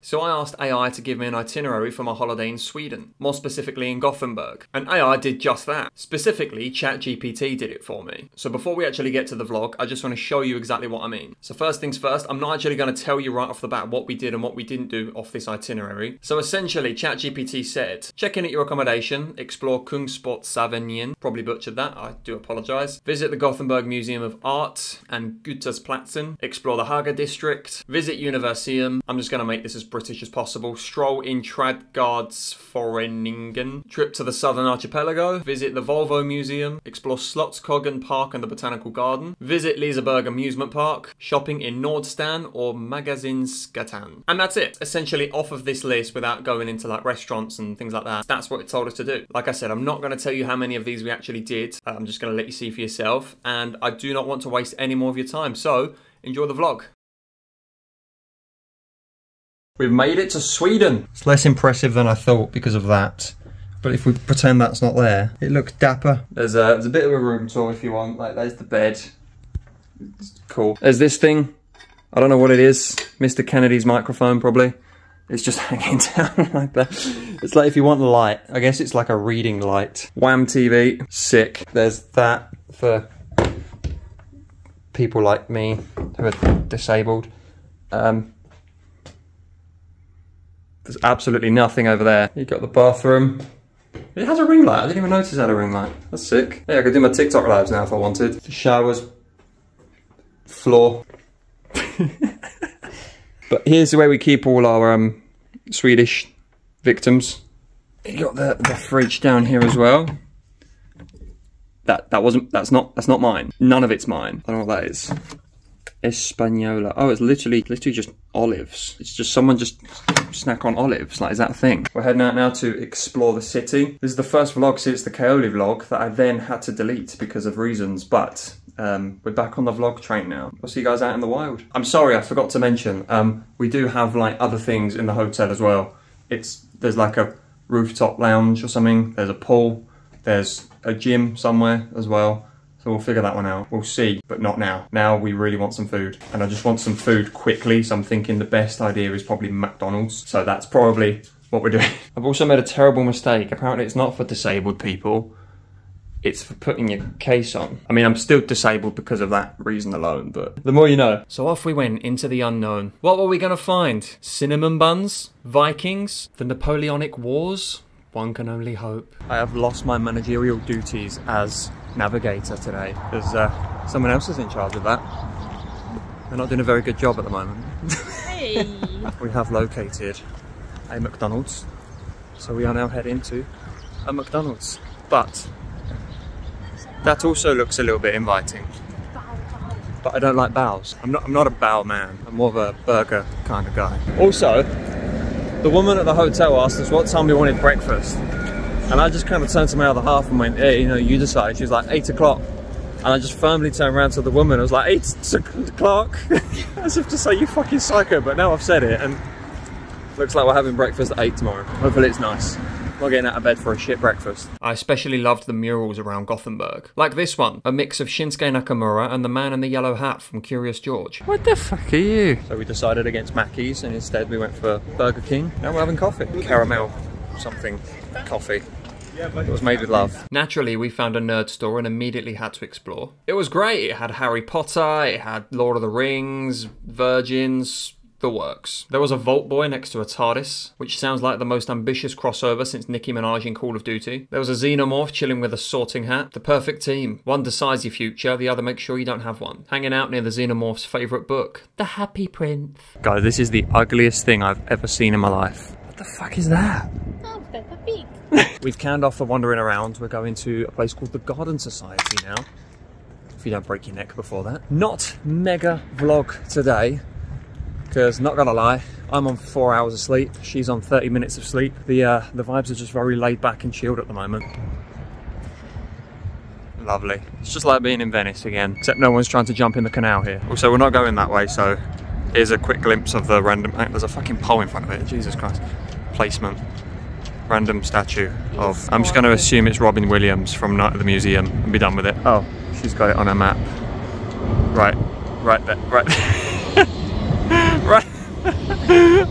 So I asked AI to give me an itinerary for my holiday in Sweden, more specifically in Gothenburg. And AI did just that. Specifically, ChatGPT did it for me. So before we actually get to the vlog, I just want to show you exactly what I mean. So first things first, I'm not actually going to tell you right off the bat what we did and what we didn't do off this itinerary. So essentially, ChatGPT said, check in at your accommodation, explore Kungsportsavenyn, probably butchered that, I do apologise. Visit the Gothenburg Museum of Art and Guttersplatsen, explore the Haga district, visit Universium, I'm just going to make this as British as possible, stroll in Trädgårdsföreningen, trip to the Southern Archipelago, visit the Volvo Museum, explore Slottskogen Park and the Botanical Garden, visit Liseberg Amusement Park, shopping in Nordstan or Magasinsgatan. And that's it. Essentially off of this list without going into like restaurants and things like that. That's what it told us to do. Like I said, I'm not going to tell you how many of these we actually did. I'm just going to let you see for yourself. And I do not want to waste any more of your time. So enjoy the vlog. We've made it to Sweden. It's less impressive than I thought because of that. But if we pretend that's not there, it looks dapper. There's a bit of a room tour if you want. Like, there's the bed. It's cool. There's this thing. I don't know what it is. Mr. Kennedy's microphone, probably. It's just hanging down like that. It's like if you want the light. I guess it's like a reading light. Wham TV. Sick. There's that for people like me who are disabled. There's absolutely nothing over there. You've got the bathroom. It has a ring light. I didn't even notice it had a ring light. That's sick. Yeah, I could do my TikTok lives now if I wanted. The showers. Floor. But here's where we keep all our Swedish victims. You got the fridge down here as well. That's not mine. None of it's mine. I don't know what that is. Española. Oh, it's literally just olives. It's just someone just snack on olives. Like, is that a thing? We're heading out now to explore the city. This is the first vlog since the Kaoli vlog that I then had to delete because of reasons, but we're back on the vlog train now. I'll see you guys out in the wild. I'm sorry, I forgot to mention, we do have like other things in the hotel as well. There's like a rooftop lounge or something. There's a pool. There's a gym somewhere as well. So we'll figure that one out. We'll see, but not now. Now we really want some food. And I just want some food quickly. So I'm thinking the best idea is probably McDonald's. So that's probably what we're doing. I've also made a terrible mistake. Apparently it's not for disabled people. It's for putting your case on. I mean, I'm still disabled because of that reason alone, but the more you know. So off we went into the unknown. What were we gonna find? Cinnamon buns? Vikings? The Napoleonic Wars? One can only hope. I have lost my managerial duties as navigator today because someone else is in charge of that. They're not doing a very good job at the moment. Hey! We have located a McDonald's, so we are now heading to a McDonald's. But that also looks a little bit inviting. But I don't like bows. I'm not a bow man. I'm more of a burger kind of guy. Also, the woman at the hotel asked us what time we wanted breakfast. And I just kind of turned to my other half and went, hey, you know, you decide. She was like, 8 o'clock. And I just firmly turned around to the woman. I was like, 8 o'clock? As if to say, you fucking psycho. But now I've said it, and looks like we're having breakfast at 8 tomorrow. Hopefully it's nice. Not getting out of bed for a shit breakfast. I especially loved the murals around Gothenburg. Like this one, a mix of Shinsuke Nakamura and the man in the yellow hat from Curious George. What the fuck are you? So we decided against Mackey's and instead we went for Burger King. Now we're having coffee. Caramel something coffee. It was made with love. Naturally, we found a nerd store and immediately had to explore. It was great. It had Harry Potter, it had Lord of the Rings, Virgins, the works. There was a Vault Boy next to a TARDIS, which sounds like the most ambitious crossover since Nicki Minaj in Call of Duty. There was a Xenomorph chilling with a sorting hat. The perfect team. One decides your future, the other makes sure you don't have one. Hanging out near the Xenomorph's favourite book, The Happy Prince. Guys, this is the ugliest thing I've ever seen in my life. What the fuck is that? Oh, Peppa Pig. We've canned off for wandering around. We're going to a place called the Garden Society now. If you don't break your neck before that. Not mega vlog today. Because, not gonna lie, I'm on 4 hours of sleep, she's on 30 minutes of sleep. The vibes are just very laid back and chilled at the moment. Lovely. It's just like being in Venice again, except no one's trying to jump in the canal here. Also, we're not going that way, so here's a quick glimpse of the random... There's a fucking pole in front of it, Jesus Christ. Placement. Random statue of... I'm just gonna assume it's Robin Williams from Night at the Museum and be done with it. Oh, she's got it on her map. Right there, right. Right.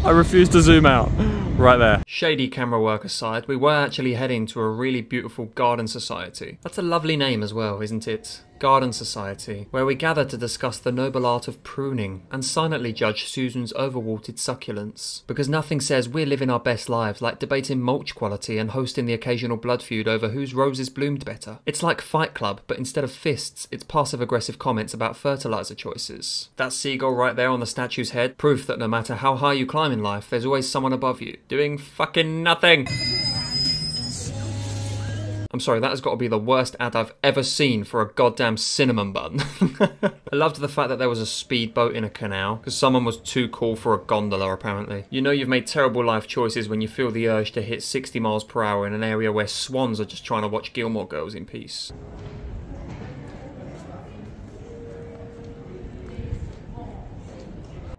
I refuse to zoom out. Right there. Shady camera work aside, we were actually heading to a really beautiful garden society. That's a lovely name as well, isn't it? Garden Society, where we gather to discuss the noble art of pruning and silently judge Susan's overwatered succulents. Because nothing says we're living our best lives like debating mulch quality and hosting the occasional blood feud over whose roses bloomed better. It's like Fight Club, but instead of fists, it's passive-aggressive comments about fertilizer choices. That seagull right there on the statue's head, proof that no matter how high you climb in life, there's always someone above you, doing fucking nothing. I'm sorry, that has got to be the worst ad I've ever seen for a goddamn cinnamon bun. I loved the fact that there was a speedboat in a canal, because someone was too cool for a gondola apparently. You know you've made terrible life choices when you feel the urge to hit 60 miles per hour in an area where swans are just trying to watch Gilmore Girls in peace.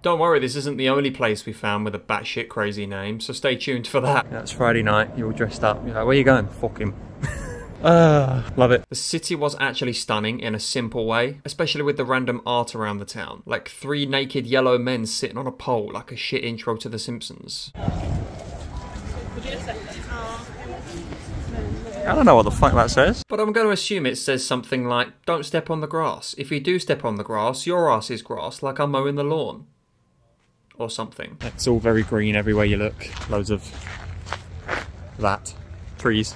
Don't worry, this isn't the only place we found with a batshit crazy name, so stay tuned for that. Yeah, it's Friday night, you're all dressed up. You're like, where are you going? Fuck him. Love it. The city was actually stunning in a simple way, especially with the random art around the town. Like 3 naked yellow men sitting on a pole like a shit intro to The Simpsons. I don't know what the fuck that says. But I'm going to assume it says something like, don't step on the grass. If you do step on the grass, your ass is grass like I'm mowing the lawn. Or something. It's all very green everywhere you look. Loads of that. Trees.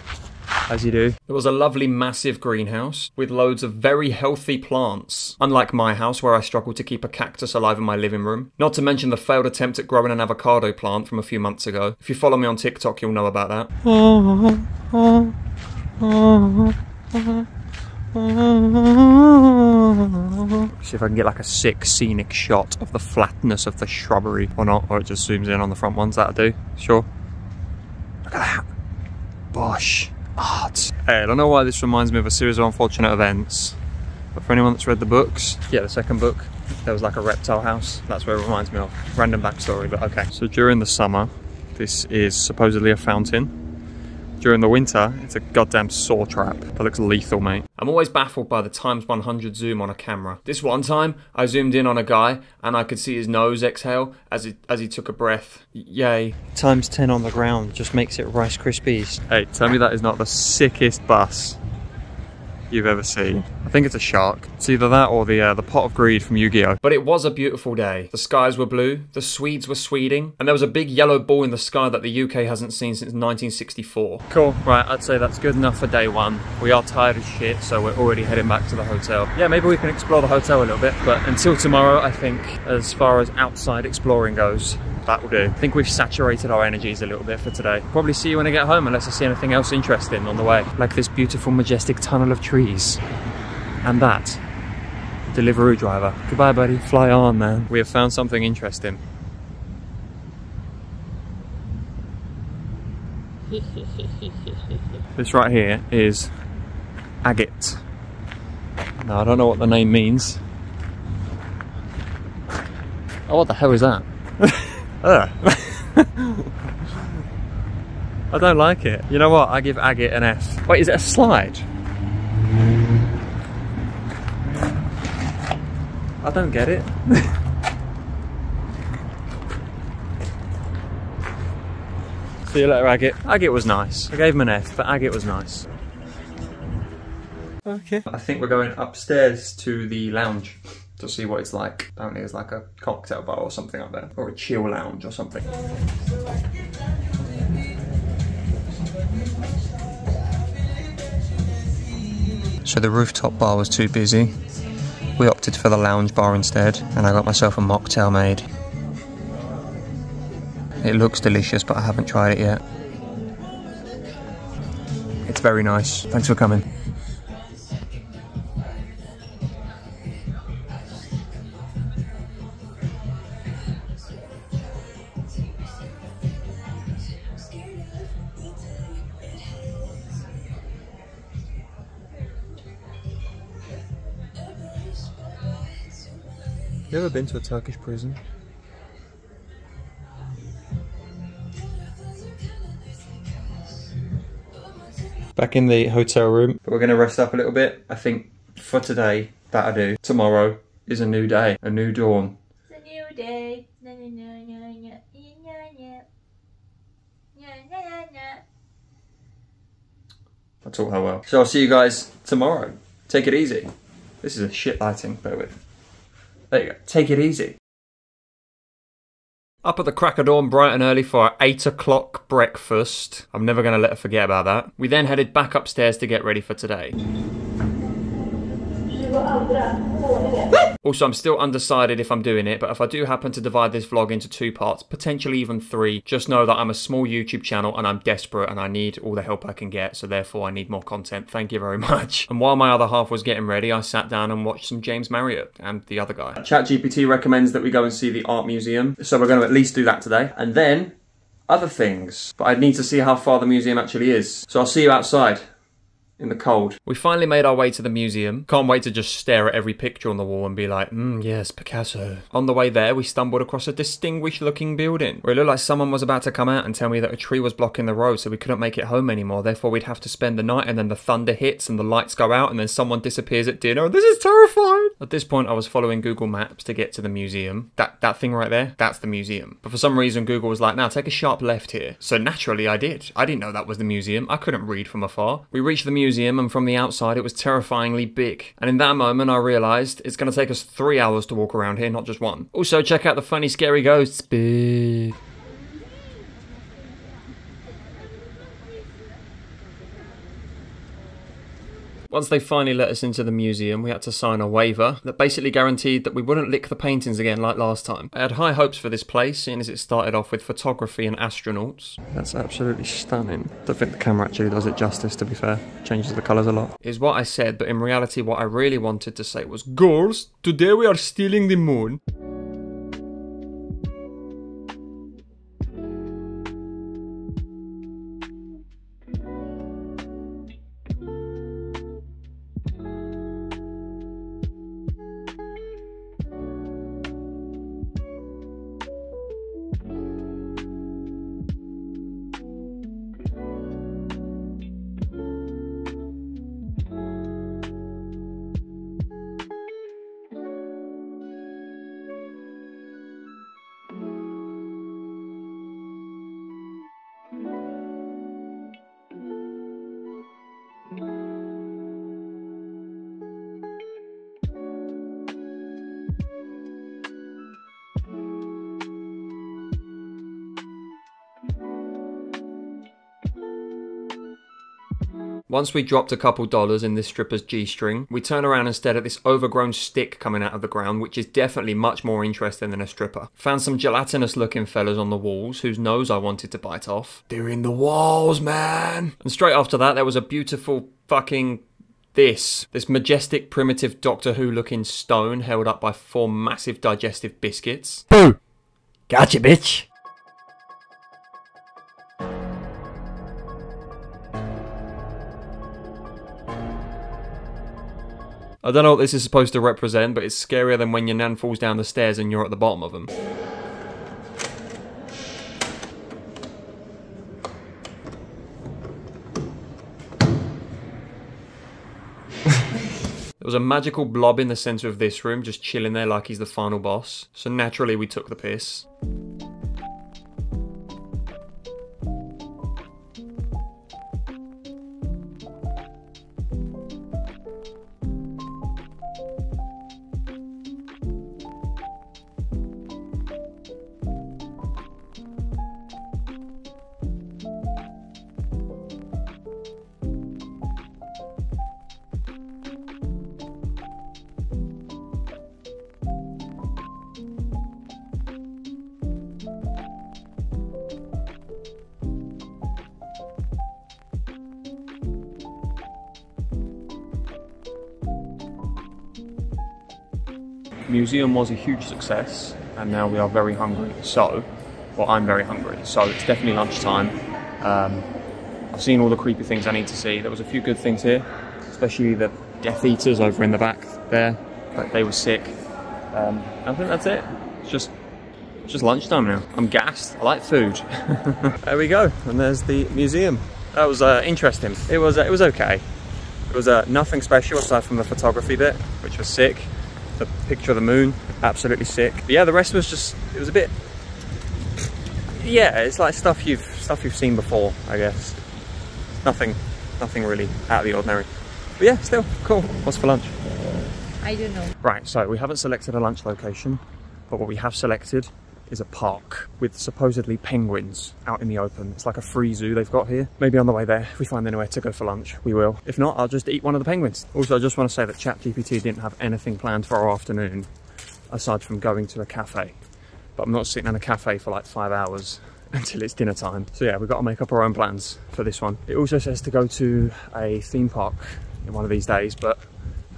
As you do. There was a lovely massive greenhouse with loads of very healthy plants. Unlike my house where I struggle to keep a cactus alive in my living room. Not to mention the failed attempt at growing an avocado plant from a few months ago. If you follow me on TikTok you'll know about that. See if I can get like a sick scenic shot of the flatness of the shrubbery or not, or it just zooms in on the front ones. That'll do. Sure. Look at that. Bosh. Art. Hey, I don't know why this reminds me of a series of unfortunate events, but for anyone that's read the books, yeah, the second book, there was like a reptile house. That's where it reminds me of. Random backstory, but okay. So during the summer, this is supposedly a fountain. During the winter, it's a goddamn saw trap. That looks lethal, mate. I'm always baffled by the ×100 zoom on a camera. This one time, I zoomed in on a guy and I could see his nose exhale as he took a breath. Yay. ×10 on the ground just makes it Rice Krispies. Hey, tell me that is not the sickest bus you've ever seen. I think it's a shark. It's either that or the pot of greed from Yu-Gi-Oh! But it was a beautiful day. The skies were blue, the Swedes were Sweding, and there was a big yellow ball in the sky that the UK hasn't seen since 1964. Cool, right, I'd say that's good enough for day one. We are tired as shit, so we're already heading back to the hotel. Yeah, maybe we can explore the hotel a little bit, but until tomorrow, I think, as far as outside exploring goes, that will do. I think we've saturated our energies a little bit for today. Probably see you when I get home unless I see anything else interesting on the way. Like this beautiful majestic tunnel of trees. And that Deliveroo driver. Goodbye, buddy. Fly on, man. We have found something interesting. This right here is agate. Now, I don't know what the name means. Oh, what the hell is that? I don't like it. You know what? I give agate an F. Wait, is it a slide? I don't get it. See you later, agate. Agate was nice. I gave him an F, but agate was nice. Okay. I think we're going upstairs to the lounge to see what it's like. Apparently there's like a cocktail bar or something up there. Or a chill lounge or something. So the rooftop bar was too busy. We opted for the lounge bar instead, and I got myself a mocktail made. It looks delicious, but I haven't tried it yet. It's very nice. Thanks for coming. You ever been to a Turkish prison? Back in the hotel room, but we're going to rest up a little bit. I think for today, that'll do. Tomorrow is a new day, a new dawn. It's a new day. I taught her well. So I'll see you guys tomorrow. Take it easy. This is a shit lighting, bear with. There you go. Take it easy. Up at the crack of dawn bright and early for our 8 o'clock breakfast. I'm never going to let her forget about that. We then headed back upstairs to get ready for today. Also, I'm still undecided if I'm doing it, but if I do happen to divide this vlog into 2 parts, potentially even 3, just know that I'm a small YouTube channel and I'm desperate and I need all the help I can get, so therefore I need more content. Thank you very much. And while my other half was getting ready, I sat down and watched some James Marriott and the other guy. ChatGPT recommends that we go and see the art museum, so we're going to at least do that today. And then, other things. But I'd need to see how far the museum actually is. So I'll see you outside. In the cold. We finally made our way to the museum. Can't wait to just stare at every picture on the wall and be like, yes, Picasso. On the way there, we stumbled across a distinguished looking building where it looked like someone was about to come out and tell me that a tree was blocking the road, so we couldn't make it home anymore. Therefore, we'd have to spend the night, and then the thunder hits and the lights go out and then someone disappears at dinner. This is terrifying. At this point, I was following Google Maps to get to the museum. That thing right there, that's the museum. But for some reason, Google was like, now take a sharp left here. So naturally, I did. I didn't know that was the museum. I couldn't read from afar. We reached the museum, and from the outside it was terrifyingly big. And in that moment I realised it's going to take us 3 hours to walk around here, not just 1. Also, check out the funny scary ghosts. Boo. Once they finally let us into the museum, we had to sign a waiver that basically guaranteed that we wouldn't lick the paintings again like last time. I had high hopes for this place, seeing as it started off with photography and astronauts. That's absolutely stunning. I don't think the camera actually does it justice, to be fair. Changes the colours a lot. Is what I said, but in reality what I really wanted to say was, girls, today we are stealing the moon. Once we dropped a couple dollars in this stripper's G-string, we turn around and stare at this overgrown stick coming out of the ground, which is definitely much more interesting than a stripper. Found some gelatinous looking fellas on the walls whose nose I wanted to bite off. They're in the walls, man! And straight after that, there was a beautiful fucking this majestic primitive Doctor Who looking stone held up by 4 massive digestive biscuits. Boo! Gotcha, bitch! I don't know what this is supposed to represent, but it's scarier than when your nan falls down the stairs and you're at the bottom of them. There was a magical blob in the centre of this room, just chilling there like he's the final boss. So naturally we took the piss. Museum was a huge success, and now we are very hungry. So, well, I'm very hungry, so it's definitely lunchtime. I've seen all the creepy things I need to see. There was a few good things here, especially the Death Eaters over in the back there, but they were sick. I think that's it. It's just lunchtime now. I'm gassed. I like food. There we go, and there's the museum. That was interesting. It was okay. It was nothing special aside from the photography bit, which was sick. The picture of the moon, absolutely sick. But yeah, the rest was just, it was a bit Yeah, it's like stuff you've seen before, I guess. Nothing really out of the ordinary. But yeah, still cool. What's for lunch? I don't know. Right, so we haven't selected a lunch location, but what we have selected is a park with supposedly penguins out in the open. It's like a free zoo they've got here. Maybe on the way there, if we find anywhere to go for lunch, we will. If not, I'll just eat one of the penguins. Also, I just want to say that ChatGPT didn't have anything planned for our afternoon, aside from going to a cafe. But I'm not sitting in a cafe for like 5 hours until it's dinner time. So yeah, we've got to make up our own plans for this one. It also says to go to a theme park in one of these days, but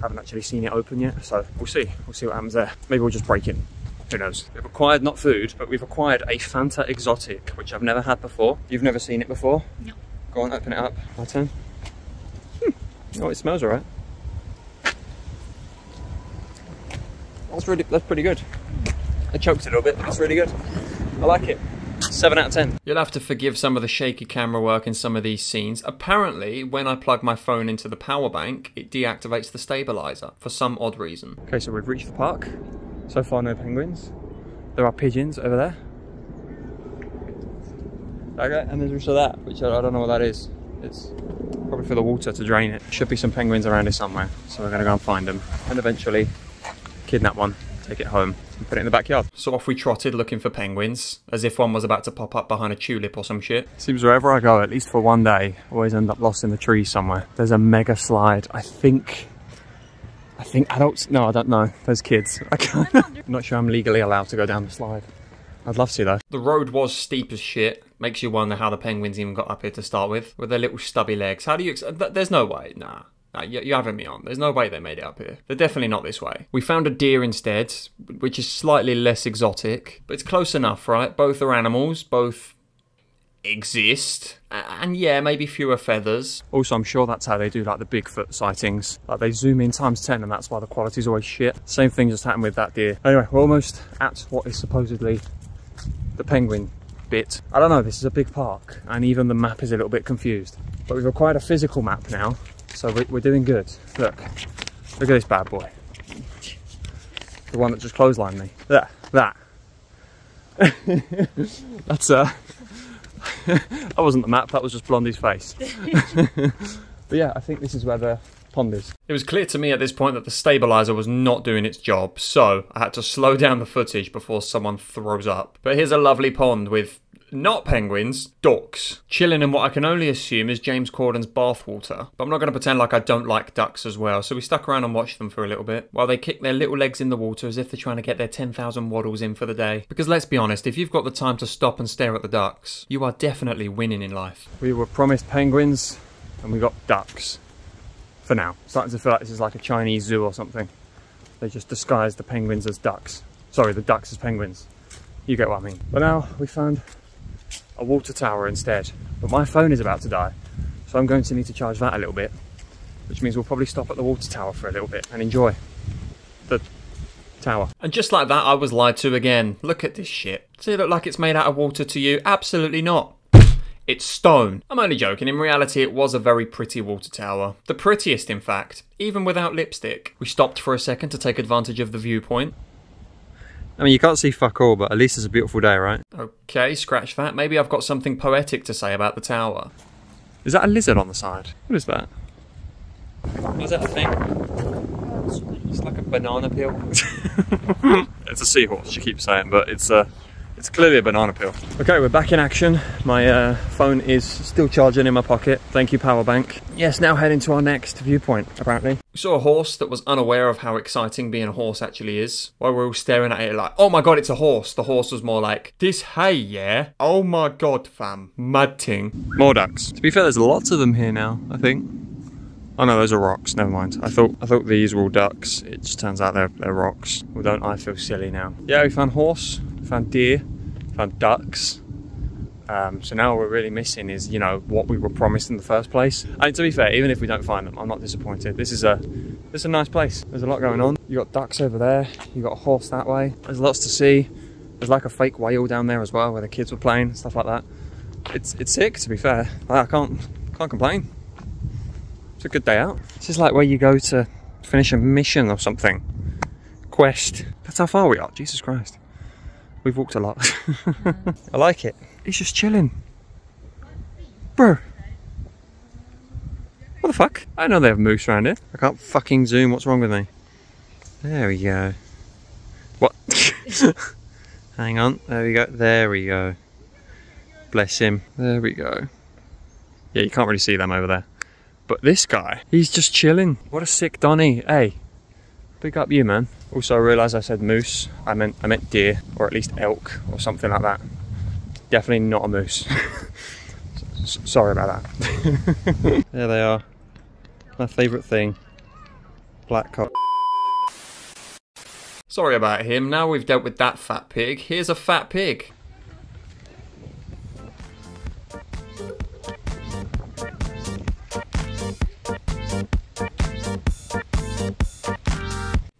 haven't actually seen it open yet, so we'll see what happens there. Maybe we'll just break in, who knows. We've acquired, not food, but we've acquired a Fanta Exotic, which I've never had before. You've never seen it before? No. Go on, open it up. My turn. Oh, it smells alright. That's pretty good. I choked it a little bit, but it's really good. I like it. 7 out of 10. You'll have to forgive some of the shaky camera work in some of these scenes. Apparently, when I plug my phone into the power bank, it deactivates the stabilizer for some odd reason. Okay, so we've reached the park. So far, no penguins. There are pigeons over there. Okay, and there's also that, which I don't know what that is. It's probably for the water to drain it. Should be some penguins around here somewhere, so we're gonna go and find them and eventually kidnap one, take it home and put it in the backyard. So off we trotted looking for penguins, as if one was about to pop up behind a tulip or some shit. Seems wherever I go, at least for one day, I always end up lost in the trees somewhere. There's a mega slide. I think adults, no, I don't know. There's kids. I'm not sure I'm legally allowed to go down the slide. I'd love to though. The road was steep as shit. Makes you wonder how the penguins even got up here to start with their little stubby legs. How do you, there's no way, nah. You're having me on. There's no way they made it up here. They're definitely not this way. We found a deer instead, which is slightly less exotic, but it's close enough, right? Both are animals, both exist, and yeah, maybe fewer feathers. Also, I'm sure that's how they do like the Bigfoot sightings. Like they zoom in ×10 and that's why the quality's always shit. Same thing just happened with that deer. Anyway, we're almost at what is supposedly the penguin bit. I don't know, this is a big park and even the map is a little bit confused. But we've acquired a physical map now. So we're doing good. Look at this bad boy. The one that just clotheslined me. That. That's that wasn't the map, that was just Blondie's face. But yeah, I think this is where the pond is. It was clear to me at this point that the stabilizer was not doing its job, so I had to slow down the footage before someone throws up. But here's a lovely pond with not penguins, ducks, chilling in what I can only assume is James Corden's bathwater. But I'm not going to pretend like I don't like ducks as well, so we stuck around and watched them for a little bit, while they kick their little legs in the water as if they're trying to get their 10,000 waddles in for the day. Because let's be honest, if you've got the time to stop and stare at the ducks, you are definitely winning in life. We were promised penguins, and we got ducks. For now. Starting to feel like this is like a Chinese zoo or something. They just disguised the penguins as ducks. Sorry, the ducks as penguins. You get what I mean. But now we found a water tower instead, but my phone is about to die, so I'm going to need to charge that a little bit, which means we'll probably stop at the water tower for a little bit and enjoy the tower. And just like that, I was lied to again. Look at this shit. Does it look like it's made out of water to you? Absolutely not. It's stone. I'm only joking. In reality, it was a very pretty water tower. The prettiest, in fact, even without lipstick. We stopped for a second to take advantage of the viewpoint. I mean, you can't see fuck all, but at least it's a beautiful day, right? Okay, scratch that. Maybe I've got something poetic to say about the tower. Is that a lizard on the side? What is that? Is that a thing? It's like a banana peel. It's a seahorse, you keep saying, but it's clearly a banana peel. Okay, we're back in action. My phone is still charging in my pocket. Thank you, power bank. Yes, now heading to our next viewpoint, apparently. We saw a horse that was unaware of how exciting being a horse actually is. While we were all staring at it like, oh my god, it's a horse. The horse was more like, this hay, yeah? Oh my god, fam. Mad ting. More ducks. To be fair, there's lots of them here now, I think. Oh no, those are rocks, never mind. I thought these were all ducks. It just turns out they're rocks. Well, don't I feel silly now. Yeah, we found horse, found deer, found ducks. So now what we're really missing is, you know, what we were promised in the first place. And to be fair, even if we don't find them, I'm not disappointed. This is a nice place. There's a lot going on. You got ducks over there, you got a horse that way. There's lots to see. There's like a fake whale down there as well, where the kids were playing, stuff like that. It's sick, to be fair. I can't complain. It's a good day out. This is like where you go to finish a mission or something. Quest. That's how far we are, Jesus Christ. We've walked a lot. I like it. He's just chilling. Bro. What the fuck? I know they have moose around here. I can't fucking zoom. What's wrong with me? There we go. What? Hang on. There we go. There we go. Bless him. There we go. Yeah, you can't really see them over there. But this guy, he's just chilling. What a sick Donny. Hey, big up you, man. Also, I realised I said moose. I meant deer, or at least elk, or something like that. Definitely not a moose. Sorry about that. There they are. My favourite thing. Black cock. Sorry about him. Now we've dealt with that fat pig. Here's a fat pig.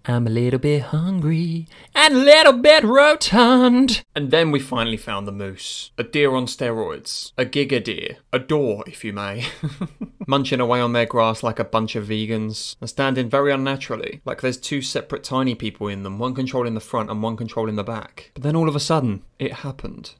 I'm a little bit hungry and a little bit rotund. And then we finally found the moose. A deer on steroids. A giga deer. A door, if you may. Munching away on their grass like a bunch of vegans. And standing very unnaturally. Like there's two separate tiny people in them. One controlling the front and one controlling the back. But then all of a sudden, it happened.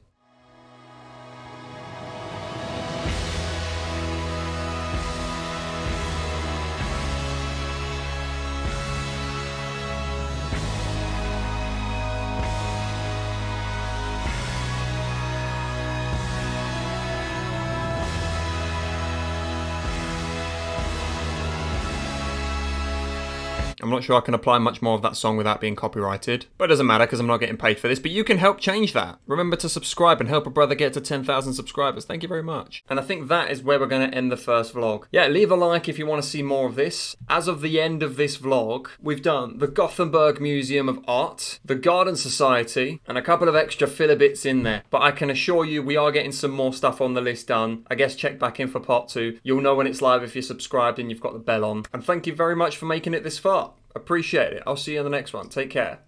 I'm not sure I can apply much more of that song without being copyrighted. But it doesn't matter because I'm not getting paid for this. But you can help change that. Remember to subscribe and help a brother get to 10,000 subscribers. Thank you very much. And I think that is where we're going to end the first vlog. Yeah, leave a like if you want to see more of this. As of the end of this vlog, we've done the Gothenburg Museum of Art, the Garden Society, and a couple of extra filler bits in there. But I can assure you we are getting some more stuff on the list done. I guess check back in for part 2. You'll know when it's live if you're subscribed and you've got the bell on. And thank you very much for making it this far. Appreciate it. I'll see you in the next one. Take care.